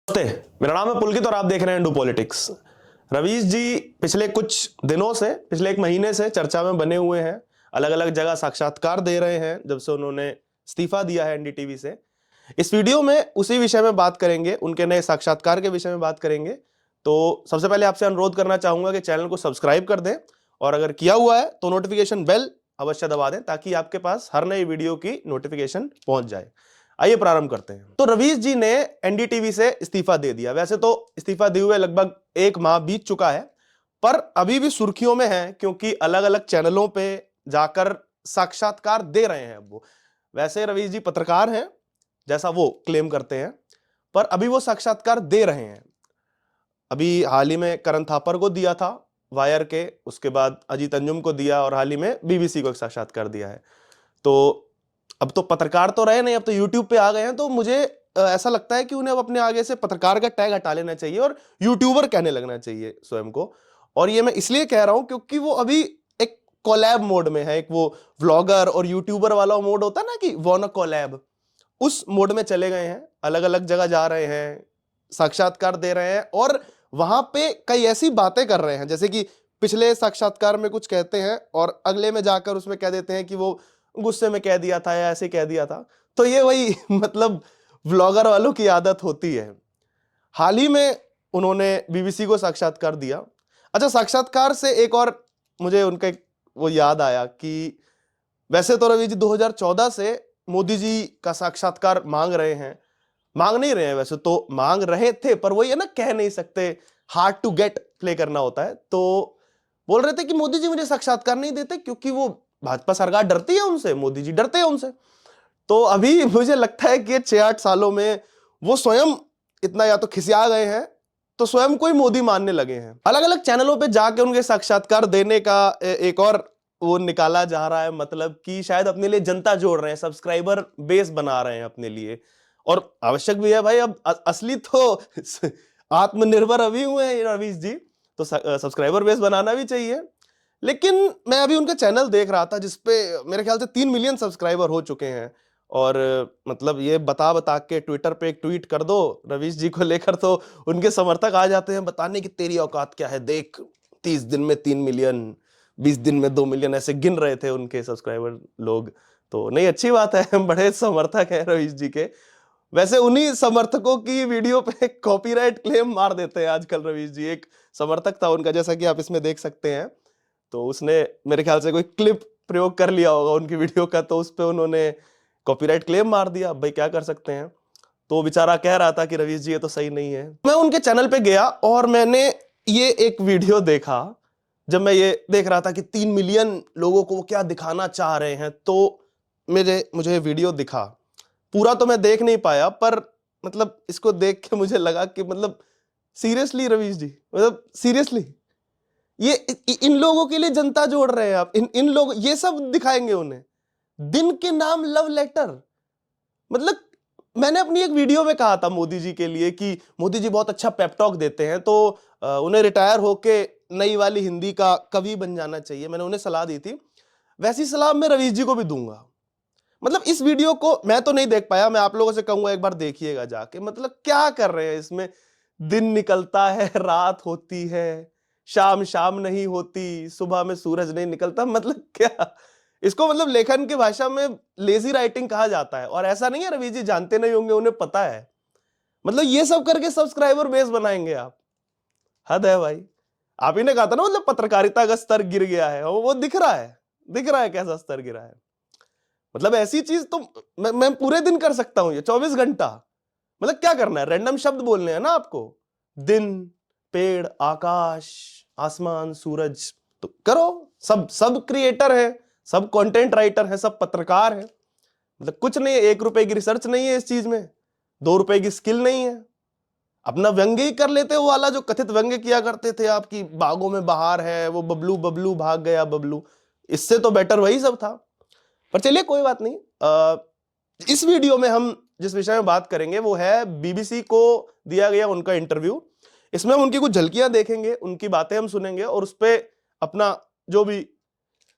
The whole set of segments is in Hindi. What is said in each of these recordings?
नमस्ते, मेरा नाम है पुलकित और आप देख रहे हैं डू पॉलिटिक्स। रवीश जी पिछले कुछ दिनों से, पिछले एक महीने से चर्चा में बने हुए हैं। अलग अलग जगह साक्षात्कार दे रहे हैं जब से उन्होंने इस्तीफा दिया है एनडीटीवी से। इस वीडियो में उसी विषय में बात करेंगे, उनके नए साक्षात्कार के विषय में बात करेंगे। तो सबसे पहले आपसे अनुरोध करना चाहूंगा कि चैनल को सब्सक्राइब कर दें और अगर किया हुआ है तो नोटिफिकेशन बेल अवश्य दबा दें ताकि आपके पास हर नई वीडियो की नोटिफिकेशन पहुंच जाए। आइए प्रारंभ करते हैं। तो रवीश जी ने एनडीटीवी से इस्तीफा दे दिया। वैसे तो इस्तीफा दिए हुए लगभग एक माह बीत चुका है, पर अभी भी सुर्खियों में है क्योंकि अलग अलग चैनलों पे जाकर साक्षात्कार दे रहे हैं वो। वैसे रवीश जी पत्रकार हैं जैसा वो क्लेम करते हैं, पर अभी वो साक्षात्कार दे रहे हैं। अभी हाल ही में करण थापर को दिया था वायर के, उसके बाद अजीत अंजुम को दिया और हाल ही में बीबीसी को एक साक्षात्कार दिया है। तो अब तो पत्रकार तो रहे नहीं, अब तो यूट्यूब पे आ गए हैं। तो मुझे ऐसा लगता है कि उन्हें अब अपने आगे से पत्रकार का टैग हटा लेना चाहिए और यूट्यूबर कहने लगना चाहिए स्वयं को। और ये मैं इसलिए कह रहा हूं क्योंकि वो अभी एक कोलैब मोड में है। एक वो व्लॉगर और यूट्यूबर वाला मोड होता है ना कि वाना कोलैब, उस मोड में चले गए हैं। अलग अलग जगह जा रहे हैं, साक्षात्कार दे रहे हैं और वहां पे कई ऐसी बातें कर रहे हैं जैसे कि पिछले साक्षात्कार में कुछ कहते हैं और अगले में जाकर उसमें कह देते हैं कि वो गुस्से में कह दिया था या ऐसे कह दिया था। तो ये वही मतलब व्लॉगर वालों की आदत होती है। हाल ही में उन्होंने बीबीसी को साक्षात्कार दिया। अच्छा, साक्षात्कार से एक और मुझे उनका वो याद आया कि वैसे तो रवि जी 2014 से मोदी जी का साक्षात्कार मांग रहे हैं, मांग नहीं रहे हैं, वैसे तो मांग रहे थे, पर वो ये ना कह नहीं सकते, हार्ड टू गेट प्ले करना होता है। तो बोल रहे थे कि मोदी जी मुझे साक्षात्कार नहीं देते क्योंकि वो भाजपा सरकार डरती है उनसे, मोदी जी डरते हैं उनसे। तो अभी मुझे लगता है कि 6-8 सालों में वो स्वयं इतना या तो खिसिया गए हैं तो स्वयं को ही मोदी मानने लगे हैं। अलग अलग चैनलों पे जाके उनके साक्षात्कार देने का एक और वो निकाला जा रहा है, मतलब कि शायद अपने लिए जनता जोड़ रहे हैं, सब्सक्राइबर बेस बना रहे हैं अपने लिए। और आवश्यक भी है भाई, अब असली तो आत्मनिर्भर अभी हुए हैं रवीश जी, तो सब्सक्राइबर बेस बनाना भी चाहिए। लेकिन मैं अभी उनका चैनल देख रहा था जिसपे मेरे ख्याल से 3 मिलियन सब्सक्राइबर हो चुके हैं। और मतलब ये बता बता के ट्विटर पे एक ट्वीट कर दो रवीश जी को लेकर तो उनके समर्थक आ जाते हैं बताने की तेरी औकात क्या है, देख 30 दिन में 3 मिलियन, 20 दिन में 2 मिलियन, ऐसे गिन रहे थे उनके सब्सक्राइबर लोग। तो नहीं, अच्छी बात है, बड़े समर्थक है रवीश जी के। वैसे उन्हीं समर्थकों की वीडियो पे कॉपीराइट क्लेम मार देते हैं आजकल रवीश जी। एक समर्थक था उनका, जैसा कि आप इसमें देख सकते हैं, तो उसने मेरे ख्याल से कोई क्लिप प्रयोग कर लिया होगा उनकी वीडियो का, तो उस पे उन्होंने कॉपीराइट क्लेम मार दिया। भाई क्या कर सकते हैं। तो बेचारा कह रहा था कि रवीश जी ये तो सही नहीं है। मैं उनके चैनल पे गया और मैंने ये एक वीडियो देखा। जब मैं ये देख रहा था कि 3 मिलियन लोगों को वो क्या दिखाना चाह रहे हैं, तो मुझे वीडियो दिखा। पूरा तो मैं देख नहीं पाया, पर मतलब इसको देख के मुझे लगा कि मतलब सीरियसली रवीश जी, मतलब सीरियसली ये इन लोगों के लिए जनता जोड़ रहे हैं आप। इन लोग ये सब दिखाएंगे उन्हें, दिन के नाम लव लेटर। मतलब मैंने अपनी एक वीडियो में कहा था मोदी जी के लिए कि मोदी जी बहुत अच्छा पेप टॉक देते हैं, तो उन्हें रिटायर होके नई वाली हिंदी का कवि बन जाना चाहिए। मैंने उन्हें सलाह दी थी, वैसी सलाह मैं रवीश जी को भी दूंगा। मतलब इस वीडियो को मैं तो नहीं देख पाया, मैं आप लोगों से कहूंगा एक बार देखिएगा जाके। मतलब क्या कर रहे हैं इसमें, दिन निकलता है, रात होती है, शाम शाम नहीं होती, सुबह में सूरज नहीं निकलता। मतलब क्या, इसको मतलब लेखन की भाषा में लेजी राइटिंग कहा जाता है। और ऐसा नहीं है रवि जी जानते नहीं होंगे, उन्हें पता है। मतलब ये सब करके सब्सक्राइबर बेस बनाएंगे आप, हद है भाई। आप ही ने कहा था ना, मतलब पत्रकारिता का स्तर गिर गया है, वो दिख रहा है, दिख रहा है कैसा स्तर गिरा है। मतलब ऐसी चीज तो मैं पूरे दिन कर सकता हूं, ये 24 घंटा। मतलब क्या करना है, रैंडम शब्द बोलने हैं ना आपको, दिन, पेड़, आकाश, आसमान, सूरज, तो करो। सब क्रिएटर है, सब कंटेंट राइटर है, सब पत्रकार है। मतलब कुछ नहीं है, 1 रुपए की रिसर्च नहीं है इस चीज में, 2 रुपए की स्किल नहीं है। अपना व्यंग्य ही कर लेते, वो वाला जो कथित व्यंग्य किया करते थे आपकी बागों में बहार है, वो बबलू बबलू भाग गया बबलू, इससे तो बेटर वही सब था। पर चलिए कोई बात नहीं। इस वीडियो में हम जिस विषय में बात करेंगे वो है बीबीसी को दिया गया उनका इंटरव्यू। इसमें हम उनकी कुछ झलकियां देखेंगे, उनकी बातें हम सुनेंगे और उस पर अपना जो भी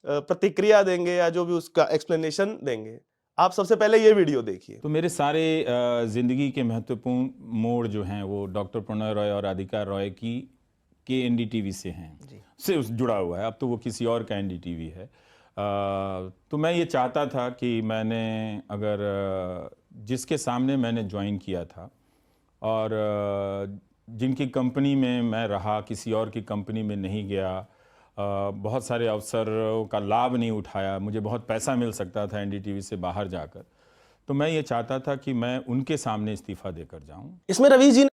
प्रतिक्रिया देंगे या जो भी उसका एक्सप्लेनेशन देंगे। आप सबसे पहले ये वीडियो देखिए। तो मेरे सारे ज़िंदगी के महत्वपूर्ण मोड़ जो हैं वो डॉक्टर प्रणय रॉय और राधिका रॉय की के एनडीटीवी से हैं, से जुड़ा हुआ है। अब तो वो किसी और का एनडीटीवी है। तो मैं ये चाहता था कि मैंने अगर जिसके सामने मैंने ज्वाइन किया था और जिनकी कंपनी में मैं रहा, किसी और की कंपनी में नहीं गया, बहुत सारे अवसरों का लाभ नहीं उठाया, मुझे बहुत पैसा मिल सकता था एनडीटीवी से बाहर जाकर, तो मैं ये चाहता था कि मैं उनके सामने इस्तीफा देकर जाऊं। इसमें रवीश जी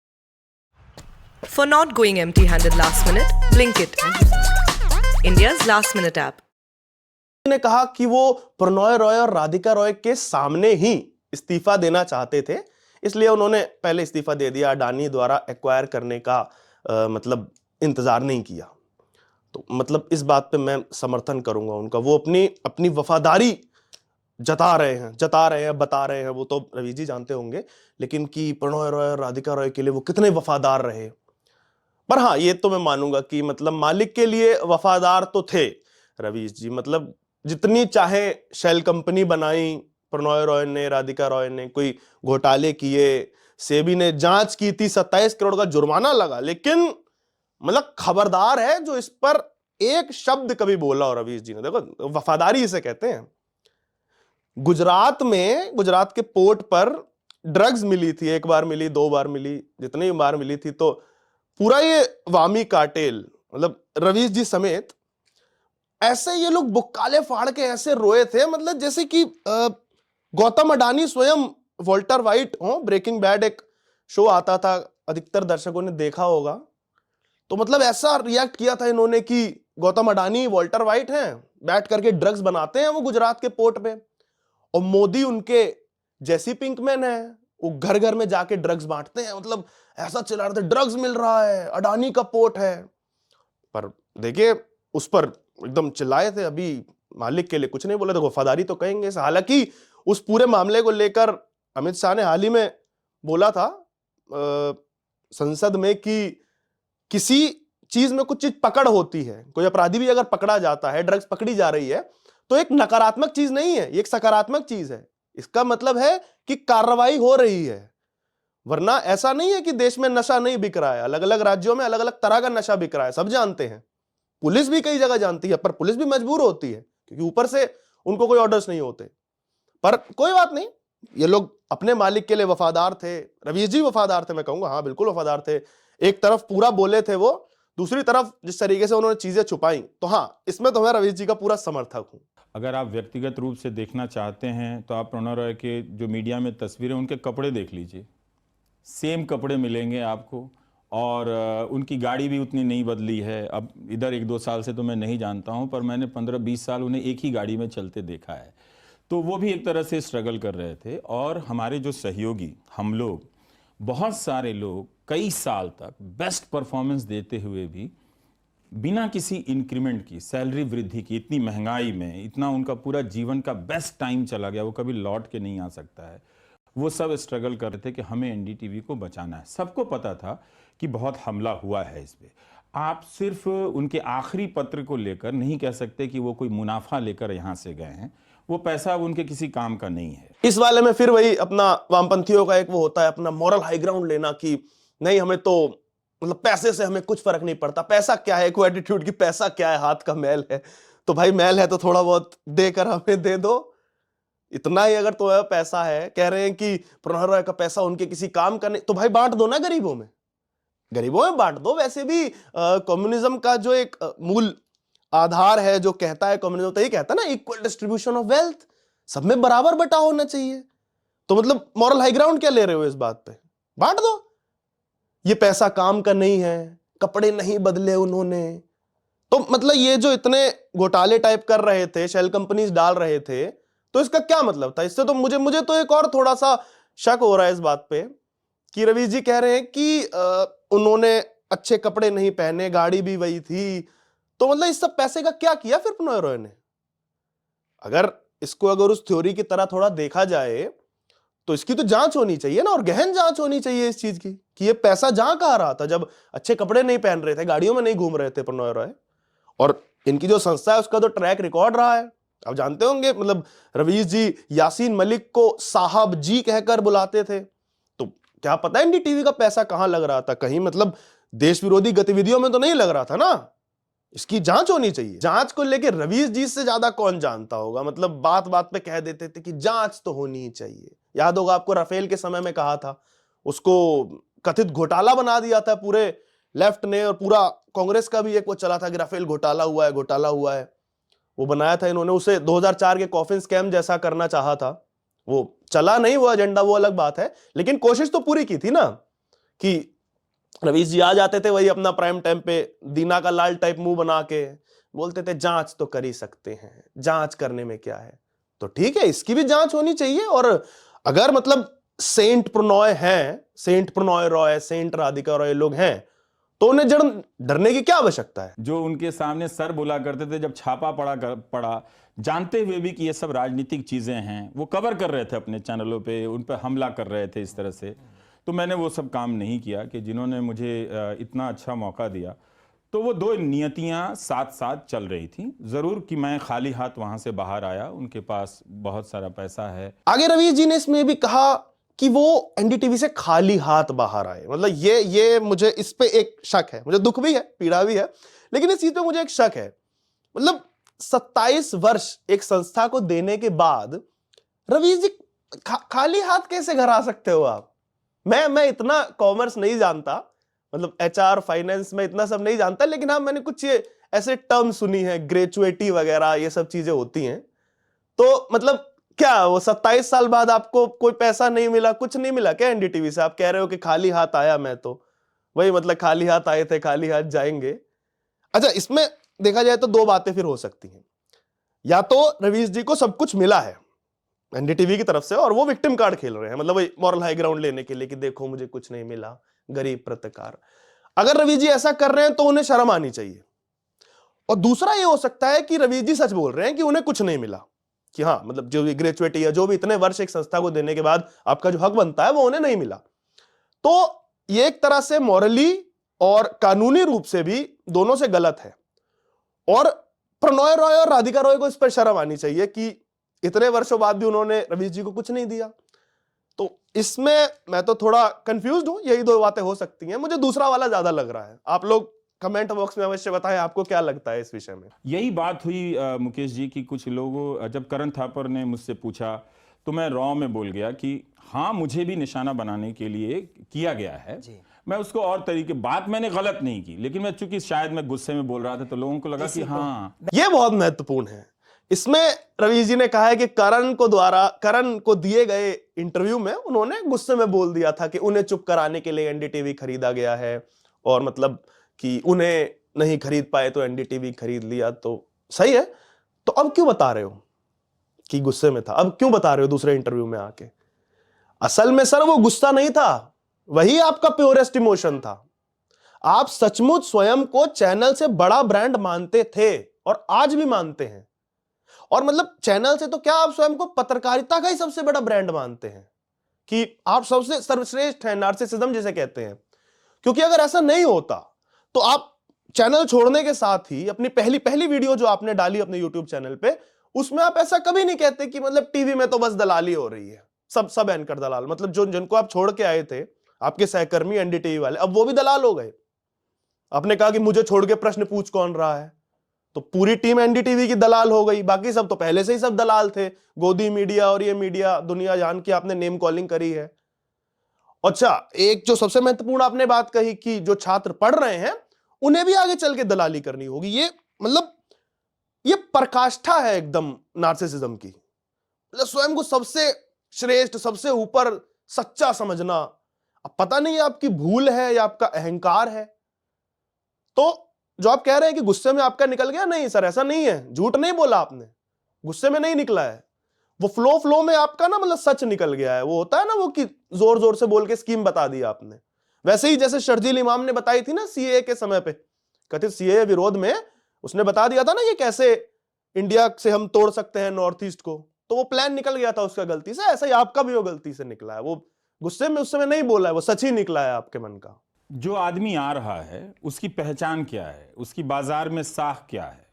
For not going empty-handed last minute, Blinkit, India's last minute app. ने कहा कि वो प्रणय रॉय और राधिका रॉय के सामने ही इस्तीफा देना चाहते थे, इसलिए उन्होंने पहले इस्तीफा दे दिया। अडानी द्वारा एक्वायर करने का मतलब इंतजार नहीं किया। तो मतलब इस बात पे मैं समर्थन करूंगा उनका। वो अपनी वफादारी जता रहे हैं, बता रहे हैं, वो तो रवीश जी जानते होंगे, लेकिन कि प्रणय रॉय और राधिका रॉय के लिए वो कितने वफादार रहे। पर हाँ, ये तो मैं मानूंगा कि मतलब मालिक के लिए वफादार तो थे रवीश जी। मतलब जितनी चाहे शेल कंपनी बनाई प्रणय रॉय ने, राधिका रॉय ने, कोई घोटाले किए, सेबी ने जांच की थी, 27 करोड़ का जुर्माना लगा, लेकिन मतलब खबरदार है जो इस पर एक शब्द कभी बोला हो रवीश जी ने। देखो, वफादारी इसे कहते हैं। गुजरात के पोर्ट पर ड्रग्स मिली थी, एक बार मिली, 2 बार मिली, जितनी बार मिली थी, तो पूरा ये वामी कार्टेल, मतलब रवीश जी समेत, ऐसे ये लोग बुक्काले फाड़ के ऐसे रोए थे, मतलब जैसे कि गौतम अडानी स्वयं वॉल्टर वाइट हो। ब्रेकिंग बैड एक शो आता था, अधिकतर दर्शकों ने देखा होगा। तो मतलब ऐसा रिएक्ट किया था इन्होंने कि गौतम अडानी वॉल्टर वाइट हैं, बैठ करके ड्रग्स बनाते हैं वो गुजरात के पोर्ट पे, और मोदी उनके जैसी पिंकमैन है, वो घर घर में जाके ड्रग्स बांटते हैं। मतलब ऐसा चिल्ला रहे थे, ड्रग्स मिल रहा है, अडानी का पोर्ट है। पर देखिए, उस पर एकदम चिल्लाए थे। अभी मालिक के लिए कुछ नहीं बोले, तो वफादारी तो कहेंगे। हालांकि उस पूरे मामले को लेकर अमित शाह ने हाल ही में बोला था संसद में कि किसी चीज में कुछ चीज पकड़ होती है, कोई अपराधी भी अगर पकड़ा जाता है, ड्रग्स पकड़ी जा रही है, तो एक नकारात्मक चीज नहीं है, ये एक सकारात्मक चीज है। इसका मतलब है कि कार्रवाई हो रही है। वरना ऐसा नहीं है कि देश में नशा नहीं बिक रहा है, अलग अलग राज्यों में अलग अलग तरह का नशा बिक रहा है, सब जानते हैं। पुलिस भी कई जगह जानती है, पर पुलिस भी मजबूर होती है क्योंकि ऊपर से उनको कोई ऑर्डर्स नहीं होते। पर कोई बात नहीं, ये लोग अपने मालिक के लिए वफादार थे। रवीश जी वफादार थे, मैं कहूंगा, हाँ बिल्कुल वफादार थे। एक तरफ पूरा बोले थे वो, दूसरी तरफ जिस तरीके से उन्होंने चीजें छुपाई, तो हाँ, इसमें तो मैं रवीश जी का पूरा समर्थक हूं। अगर आप व्यक्तिगत रूप से देखना चाहते हैं तो आप प्रणय रॉय के जो मीडिया में तस्वीरें, उनके कपड़े देख लीजिए, सेम कपड़े मिलेंगे आपको, और उनकी गाड़ी भी उतनी नहीं बदली है। अब इधर 1-2 साल से तो मैं नहीं जानता हूं, पर मैंने 15-20 साल उन्हें एक ही गाड़ी में चलते देखा है। तो वो भी एक तरह से स्ट्रगल कर रहे थे। और हमारे जो सहयोगी, हम लोग, बहुत सारे लोग कई साल तक बेस्ट परफॉर्मेंस देते हुए भी बिना किसी इंक्रीमेंट की, सैलरी वृद्धि की, इतनी महंगाई में, इतना उनका पूरा जीवन का बेस्ट टाइम चला गया, वो कभी लौट के नहीं आ सकता है। वो सब स्ट्रगल कर रहे थे कि हमें एनडीटीवी को बचाना है। सबको पता था कि बहुत हमला हुआ है इस पे। आप सिर्फ उनके आखिरी पत्र को लेकर नहीं कह सकते कि वो कोई मुनाफा लेकर यहाँ से गए हैं। वो पैसा अब उनके किसी काम का नहीं है। इस वाले में फिर वही अपना वामपंथियों का एक वो होता है, अपना मॉरल हाई ग्राउंड लेना कि नहीं, हमें तो मतलब पैसे से हमें कुछ फर्क नहीं पड़ता। पैसा क्या है, कोई एटीट्यूड की, पैसा क्या है, हाथ का मैल है। तो भाई मैल है तो थोड़ा बहुत देकर हमें दे दो, इतना ही अगर तो पैसा है। कह रहे हैं कि प्रणय रॉय का पैसा उनके किसी काम का नहीं, तो भाई बांट दो ना गरीबों में, गरीबों में बांट दो। वैसे भी कम्युनिज्म का जो एक मूल आधार है, जो कहता है कम्युनिज्म, तो ये कहता है ना, इक्वल डिस्ट्रीब्यूशन ऑफ वेल्थ, सब में बराबर बटा होना चाहिए। तो मतलब मॉरल हाई ग्राउंड क्या ले रहे हो इस बात पे? बांट दो। ये पैसा काम का नहीं है, कपड़े नहीं बदले उन्होंने, तो मतलब ये जो इतने घोटाले टाइप कर रहे थे, शेल कंपनीज डाल रहे थे, तो इसका क्या मतलब था? इससे तो मुझे तो एक और थोड़ा सा शक हो रहा है इस बात पे कि रवीश जी कह रहे हैं कि उन्होंने अच्छे कपड़े नहीं पहने, गाड़ी भी वही थी, तो मतलब इस सब पैसे का क्या किया फिर प्रणय रॉय ने? अगर उस थ्योरी की तरह थोड़ा देखा जाए तो इसकी तो जांच होनी चाहिए ना, और गहन जांच होनी चाहिए इस चीज की कि ये पैसा जहां कहां रहा था जब अच्छे कपड़े नहीं पहन रहे थे, गाड़ियों में नहीं घूम रहे थे प्रणय रॉय। और इनकी जो संस्था है उसका तो ट्रैक रिकॉर्ड रहा है आप जानते होंगे, मतलब रवीश जी यासीन मलिक को साहब जी कहकर बुलाते थे, तो क्या पता एनडीटीवी का पैसा कहां लग रहा था, कहीं मतलब देश विरोधी गतिविधियों में तो नहीं लग रहा था ना। इसकी जांच होनी चाहिए। जांच को लेके रवीश जी से ज्यादा कौन जानता होगा, मतलब बात बात पे कह देते थे कि जांच तो होनी ही चाहिए। याद होगा आपको, राफेल के समय में कहा था, उसको कथित घोटाला बना दिया था पूरे लेफ्ट ने, और पूरा कांग्रेस का भी एक वो चला था कि राफेल घोटाला हुआ है, घोटाला हुआ है। वो बनाया था इन्होंने, उसे 2004 के कॉफिन स्कैम जैसा करना चाहा था, वो चला नहीं वो एजेंडा, वो अलग बात है, लेकिन कोशिश तो पूरी की थी ना। कि रवीश जी आ जाते थे वही अपना प्राइम टाइम पे दीना का लाल टाइप मुंह बना के बोलते थे जांच तो कर ही सकते हैं, जांच करने में क्या है। तो ठीक है, इसकी भी जांच होनी चाहिए। और अगर मतलब सेंट प्रणॉय हैं, सेंट प्रणॉय रॉय, सेंट राधिका रॉय लोग हैं, तो उन्हें डरने की क्या आवश्यकता है। जो उनके सामने सर बोला करते थे जब छापा पड़ा, जानते हुए भी कि ये सब राजनीतिक चीजें हैं, वो कवर कर रहे थे अपने चैनलों पे, उन पर हमला कर रहे थे इस तरह से। तो मैंने वो सब काम नहीं किया कि जिन्होंने मुझे इतना अच्छा मौका दिया, तो वो दो नियतियां साथ साथ चल रही थी। जरूर कि मैं खाली हाथ वहां से बाहर आया, उनके पास बहुत सारा पैसा है। आगे रवीश जी ने इसमें भी कहा कि वो एनडीटीवी से खाली हाथ बाहर आए। मतलब ये मुझे इस पे एक शक है, मुझे दुख भी है, पीड़ा भी है, लेकिन इस चीज पे मुझे एक शक है। मतलब 27 वर्ष एक संस्था को देने के बाद रवीश जी खाली हाथ कैसे घर आ सकते हो आप। मैं इतना कॉमर्स नहीं जानता, मतलब एचआर फाइनेंस में इतना सब नहीं जानता, लेकिन हाँ मैंने कुछ ये ऐसे टर्म सुनी है, ग्रेचुएटी वगैरह ये सब चीजें होती हैं। तो मतलब क्या वो 27 साल बाद आपको कोई पैसा नहीं मिला, कुछ नहीं मिला क्या एनडीटीवी से? आप कह रहे हो कि खाली हाथ आया मैं, तो वही मतलब खाली हाथ आए थे खाली हाथ जाएंगे। अच्छा, इसमें देखा जाए तो दो बातें फिर हो सकती हैं। या तो रवीश जी को सब कुछ मिला है एनडीटीवी की तरफ से और वो विक्टिम कार्ड खेल रहे हैं, मतलब वही मॉरल हाई ग्राउंड लेने के लिए कि देखो मुझे कुछ नहीं मिला, गरीब पत्रकार। अगर रवीश जी ऐसा कर रहे हैं तो उन्हें शर्म आनी चाहिए। और दूसरा ये हो सकता है कि रवीश जी सच बोल रहे हैं कि उन्हें कुछ नहीं मिला, कि हाँ मतलब जो भी ग्रेचुएटी या जो भी इतने वर्ष एक संस्था को देने के बाद आपका जो हक बनता है वो उन्हें नहीं मिला। तो ये एक तरह से मॉरली और कानूनी रूप से भी दोनों से गलत है। और प्रणॉय रॉय और राधिका रॉय को इस पर शर्म आनी चाहिए कि इतने वर्षों बाद भी उन्होंने रवीश जी को कुछ नहीं दिया। तो इसमें मैं तो थोड़ा कंफ्यूज्ड हूं। यही दो बातें हो सकती हैं, मुझे दूसरा वाला ज्यादा लग रहा है। आप लोग कमेंट बॉक्स में अवश्य बताएं आपको क्या लगता है इस विषय में। यही बात हुई मुकेश जी की, कुछ लोगों जब करण थापर ने मुझसे पूछा तो मैं रॉ में बोल गया कि हाँ मुझे भी निशाना बनाने के लिए किया गया है जी। मैं उसको और तरीके, बात मैंने गलत नहीं की, लेकिन मैं चूंकि शायद मैं गुस्से में बोल रहा था तो लोगों को लगा कि हाँ। ये बहुत महत्वपूर्ण है। इसमें रवीश जी ने कहा है कि करण को दिए गए इंटरव्यू में उन्होंने गुस्से में बोल दिया था कि उन्हें चुप कराने के लिए एनडीटीवी खरीदा गया है, और मतलब कि उन्हें नहीं खरीद पाए तो एनडीटीवी खरीद लिया। तो सही है, तो अब क्यों बता रहे हो कि गुस्से में था? अब क्यों बता रहे हो दूसरे इंटरव्यू में आके? असल में सर वो गुस्सा नहीं था, वही आपका प्योरेस्ट इमोशन था। आप सचमुच स्वयं को चैनल से बड़ा ब्रांड मानते थे और आज भी मानते हैं। और मतलब चैनल से तो क्या, आप स्वयं को पत्रकारिता का ही सबसे बड़ा ब्रांड मानते हैं कि आप सबसे सर्वश्रेष्ठ हैं, नार्सिसिज्म जिसे कहते हैं। क्योंकि अगर ऐसा नहीं होता तो आप चैनल छोड़ने के साथ ही अपनी पहली वीडियो जो आपने डाली अपने यूट्यूब चैनल पे, उसमें आप ऐसा कभी नहीं कहते कि मतलब टीवी में तो बस दलाली हो रही है, सब एंकर दलाल। मतलब जिनको आप छोड़ के आए थे, आपके सहकर्मी एनडीटीवी वाले, अब वो भी दलाल हो गए। आपने कहा कि मुझे छोड़ के प्रश्न पूछ कौन रहा है, तो पूरी टीम एनडीटीवी की दलाल हो गई। बाकी सब तो पहले से ही सब दलाल थे, गोदी मीडिया और ये मीडिया दुनिया जान की आपने नेम कॉलिंग करी है। अच्छा, एक जो सबसे महत्वपूर्ण आपने बात कही कि जो छात्र पढ़ रहे हैं उन्हें भी आगे चल के दलाली करनी होगी। ये मतलब ये पराकाष्ठा है एकदम नार्सिसिज्म की। मतलब स्वयं को सबसे श्रेष्ठ, सबसे ऊपर, सच्चा समझना। अब पता नहीं आपकी भूल है या आपका अहंकार है। तो जो आप कह रहे हैं कि गुस्से में आपका निकल गया, नहीं सर ऐसा नहीं है, झूठ नहीं बोला आपने, गुस्से में नहीं निकला है। वो फ्लो में आपका ना मतलब सच निकल गया है। वो होता है ना वो कि जोर जोर से बोल के स्कीम बता दी आपने। वैसे ही जैसे शर्जील इमाम ने बताई थी ना सीएए के समय पे, कथित सीएए विरोध में उसने बता दिया था ना ये कैसे इंडिया से हम तोड़ सकते हैं नॉर्थ ईस्ट को, तो वो प्लान निकल गया था उसका गलती से। ऐसा ही आपका भी वो गलती से निकला है, वो गुस्से में उस समय नहीं बोला है, वो सच ही निकला है आपके मन का। जो आदमी आ रहा है उसकी पहचान क्या है, उसकी बाजार में साख क्या है?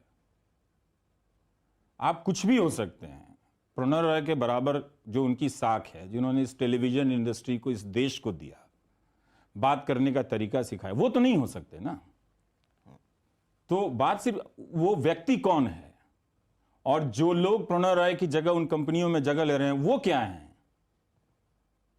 आप कुछ भी हो सकते हैं। प्रणव रॉय के बराबर जो उनकी साख है, जिन्होंने इस टेलीविजन इंडस्ट्री को, इस देश को दिया, बात करने का तरीका सिखाया, वो तो नहीं हो सकते ना। तो बात सिर्फ वो व्यक्ति कौन है, और जो लोग प्रणव रॉय की जगह उन कंपनियों में जगह ले रहे हैं वो क्या हैं।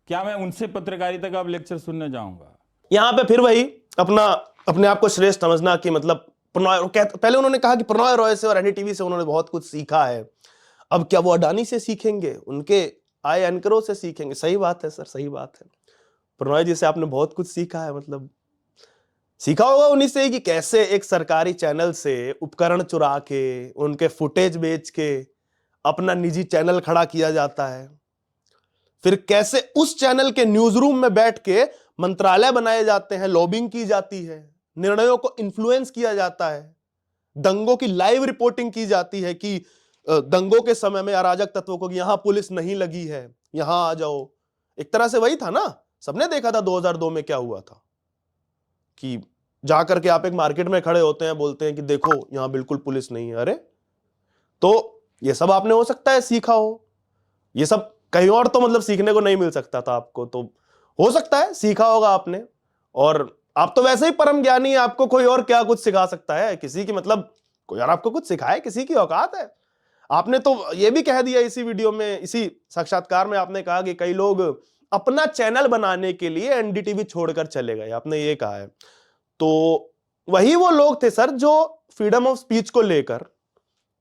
क्या मैं उनसे पत्रकारिता का अब लेक्चर सुनने जाऊंगा? यहां पे फिर वही अपने आप को श्रेष्ठ समझना कि मतलब पहले उन्होंने कहा कि प्रणव रॉय से और एनडीटीवी से उन्होंने बहुत कुछ सीखा है। अब क्या वो अडानी से सीखेंगे, उनके आए एंकरों से सीखेंगे? सही बात है सर, सही बात है। प्रणव जी से आपने बहुत कुछ सीखा है, मतलब सीखा होगा उन्हीं से कि कैसे एक सरकारी चैनल से उपकरण चुरा के, उनके फुटेज बेच के अपना निजी चैनल खड़ा किया जाता है। फिर कैसे उस चैनल के न्यूज रूम में बैठ के मंत्रालय बनाए जाते हैं, लॉबिंग की जाती है, निर्णयों को इन्फ्लुएंस किया जाता है, दंगों की लाइव रिपोर्टिंग की जाती है कि दंगों के समय में अराजक तत्वों को यहां पुलिस नहीं लगी है, यहां आ जाओ। एक तरह से वही था ना, सबने देखा था 2002 में क्या हुआ था कि जाकर के आप एक मार्केट में खड़े होते हैं, बोलते हैं कि देखो यहां बिल्कुल पुलिस नहीं है। अरे तो ये सब आपने हो सकता है सीखा हो, ये सब कहीं और तो मतलब सीखने को नहीं मिल सकता था आपको, तो हो सकता है सीखा होगा आपने। और आप तो वैसे ही परम ज्ञानी है, आपको कोई और क्या कुछ सिखा सकता है? किसी की मतलब कोई और आपको कुछ सिखाए, किसी की औकात है? आपने तो ये भी कह दिया इसी वीडियो में, इसी साक्षात्कार में आपने कहा कि कई लोग अपना चैनल बनाने के लिए एनडीटीवी छोड़कर चले गए, आपने ये कहा है। तो वही वो लोग थे सर जो फ्रीडम ऑफ स्पीच को लेकर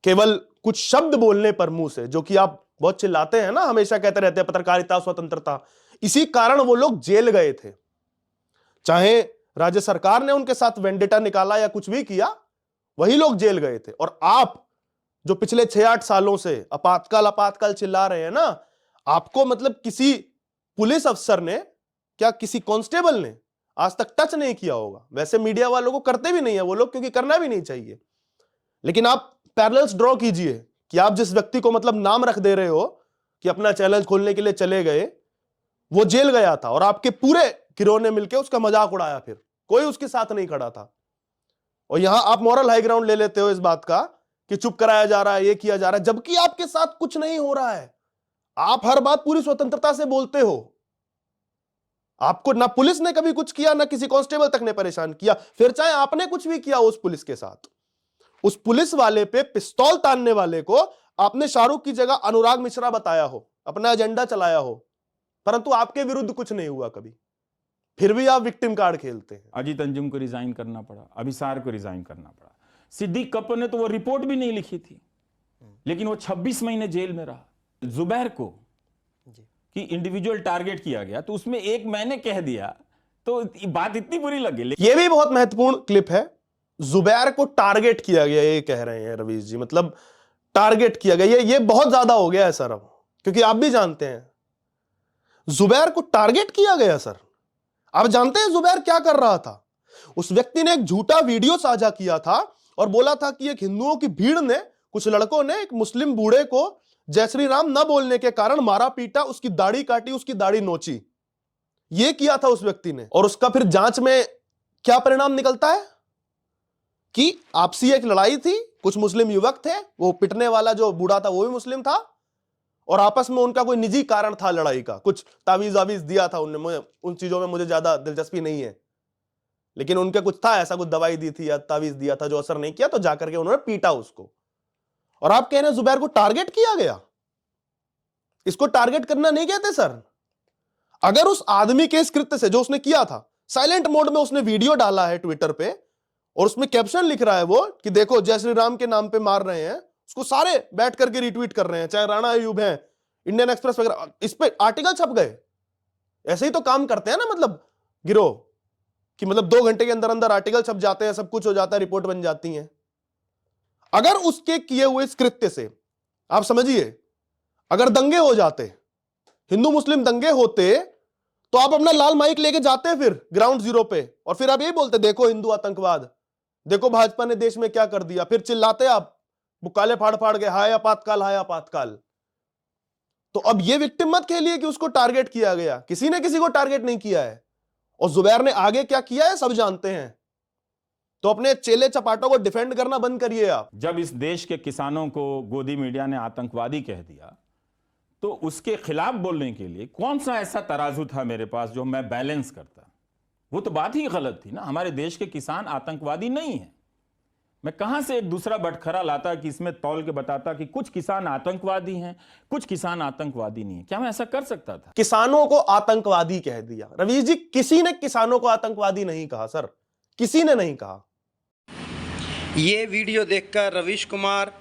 केवल कुछ शब्द बोलने पर मुंह से, जो कि आप बहुत चिल्लाते हैं ना, हमेशा कहते रहते हैं पत्रकारिता स्वतंत्रता, इसी कारण वो लोग जेल गए थे। चाहे राज्य सरकार ने उनके साथ वेंडेटा निकाला या कुछ भी किया, वही लोग जेल गए थे। और आप जो पिछले 6-8 सालों से आपातकाल चिल्ला रहे हैं ना, आपको मतलब किसी पुलिस अफसर ने, क्या किसी कांस्टेबल ने आज तक टच नहीं किया होगा। वैसे मीडिया वालों को करते भी नहीं है वो लोग, क्योंकि करना भी नहीं चाहिए। लेकिन आप पैरेलल्स ड्रॉ कीजिए कि आप जिस व्यक्ति को मतलब नाम रख दे रहे हो कि अपना चैनल खोलने के लिए चले गए, वो जेल गया था और आपके पूरे गिरोह ने मिलकर उसका मजाक उड़ाया, फिर कोई उसके साथ नहीं खड़ा था। और यहां आप मॉरल हाई ग्राउंड ले लेते हो इस बात का कि चुप कराया जा रहा है, ये किया जा रहा है, जबकि आपके साथ कुछ नहीं हो रहा है। आप हर बात पूरी स्वतंत्रता से बोलते हो। आपको ना पुलिस ने कभी कुछ किया, ना किसी कांस्टेबल तक ने परेशान किया। फिर चाहे आपने कुछ भी किया उस पुलिस के साथ, उस पुलिस वाले पे पिस्तौल तानने वाले को आपने शाहरुख की जगह अनुराग मिश्रा बताया हो, अपना एजेंडा चलाया हो, परंतु आपके विरुद्ध कुछ नहीं हुआ कभी, फिर भी आप विक्टिम कार्ड खेलते हैं। अजीत अंजुम को रिजाइन करना पड़ा, अभिसार को रिजाइन करना पड़ा। सिद्दीक कपूर ने तो वो रिपोर्ट भी नहीं लिखी थी, लेकिन वो 26 महीने जेल में रहा। जुबैर को कि इंडिविजुअल टारगेट किया गया, तो उसमें एक मैंने कह दिया तो बात इतनी बुरी लगी। ये भी बहुत महत्वपूर्ण क्लिप है। जुबैर को टारगेट किया गया, ये कह रहे हैं रवीश जी, मतलब टारगेट किया गया, ये बहुत ज्यादा हो गया है सर अब, क्योंकि आप भी जानते हैं जुबैर को टारगेट किया गया। सर आप जानते हैं जुबैर क्या कर रहा था? उस व्यक्ति ने एक झूठा वीडियो साझा किया था और बोला था कि एक हिंदुओं की भीड़ ने, कुछ लड़कों ने एक मुस्लिम बूढ़े को जय श्री राम न बोलने के कारण मारा पीटा, उसकी दाढ़ी काटी, उसकी दाढ़ी नोची। यह किया था उस व्यक्ति ने। और उसका फिर जांच में क्या परिणाम निकलता है कि आपसी एक लड़ाई थी, कुछ मुस्लिम युवक थे, वो पिटने वाला जो बूढ़ा था वो भी मुस्लिम था, और आपस में उनका कोई निजी कारण था लड़ाई का, कुछ तावीज वावीज दिया था उनने। उन चीजों में मुझे ज्यादा दिलचस्पी नहीं है, लेकिन उनके कुछ था ऐसा, कुछ दवाई दी थी या तावीज दिया था जो असर नहीं किया, तो जाकर के उन्होंने पीटा उसको। और आप कह रहे हैं जुबैर को टारगेट किया गया? इसको टारगेट करना नहीं कहते सर। अगर उस आदमी के इस कृत्य से, जो उसने किया था, साइलेंट मोड में उसने वीडियो डाला है ट्विटर पे और उसमें कैप्शन लिख रहा है वो कि देखो जय श्री राम के नाम पे मार रहे हैं, उसको सारे बैठ करके रिट्वीट कर रहे हैं, चाहे राणा अयूब है, इंडियन एक्सप्रेस वगैरह, इस पे आर्टिकल छप गए। ऐसे ही तो काम करते हैं ना, मतलब गिरोह कि मतलब 2 घंटे के अंदर अंदर आर्टिकल छप जाते हैं, सब कुछ हो जाता है, रिपोर्ट बन जाती है। अगर उसके किए हुए इस कृत्य से आप समझिए, अगर दंगे हो जाते, हिंदू मुस्लिम दंगे होते, तो आप अपना लाल माइक लेके जाते फिर ग्राउंड जीरो पे और फिर आप यही बोलते देखो हिंदू आतंकवाद, देखो भाजपा ने देश में क्या कर दिया, फिर चिल्लाते आप बुकाले फाड़ फाड़ के हाय आपातकाल, हाय आपातकाल। तो अब ये विक्टिम मत खेलिए कि उसको टारगेट किया गया, किसी ने किसी को टारगेट नहीं किया है। और जुबैर ने आगे क्या किया है सब जानते हैं। तो अपने चेले चपाटों को डिफेंड करना बंद करिए आप। जब इस देश के किसानों को गोदी मीडिया ने आतंकवादी कह दिया तो उसके खिलाफ बोलने के लिए कौन सा ऐसा तराजू था मेरे पास जो मैं बैलेंस करता? वो तो बात ही गलत थी ना। हमारे देश के किसान आतंकवादी नहीं है। मैं कहां से एक दूसरा बटखरा लाता कि इसमें तौल के बताता कि कुछ किसान आतंकवादी हैं, कुछ किसान आतंकवादी नहीं है? क्या मैं ऐसा कर सकता था? किसानों को आतंकवादी कह दिया। रवीश जी, किसी ने किसानों को आतंकवादी नहीं कहा सर, किसी ने नहीं कहा। ये वीडियो देखकर रवीश कुमार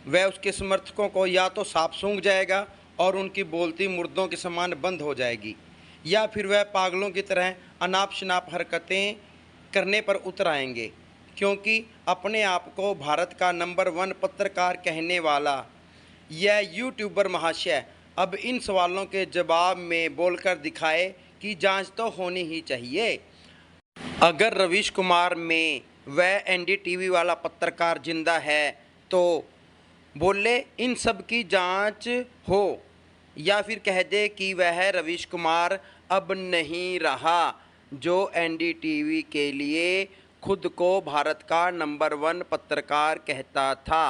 व उसके समर्थकों को या तो सांप सूंघ जाएगा और उनकी बोलती मुर्दों के समान बंद हो जाएगी, या फिर वह पागलों की तरह अनाप शनाप हरकतें करने पर उतर आएंगे, क्योंकि अपने आप को भारत का नंबर 1 पत्रकार कहने वाला यह यूट्यूबर महाशय अब इन सवालों के जवाब में बोलकर दिखाए कि जांच तो होनी ही चाहिए। अगर रवीश कुमार में वह एनडीटीवी वाला पत्रकार जिंदा है तो बोले इन सब की जांच हो, या फिर कह दे कि वह रवीश कुमार अब नहीं रहा जो एनडीटीवी के लिए खुद को भारत का नंबर 1 पत्रकार कहता था।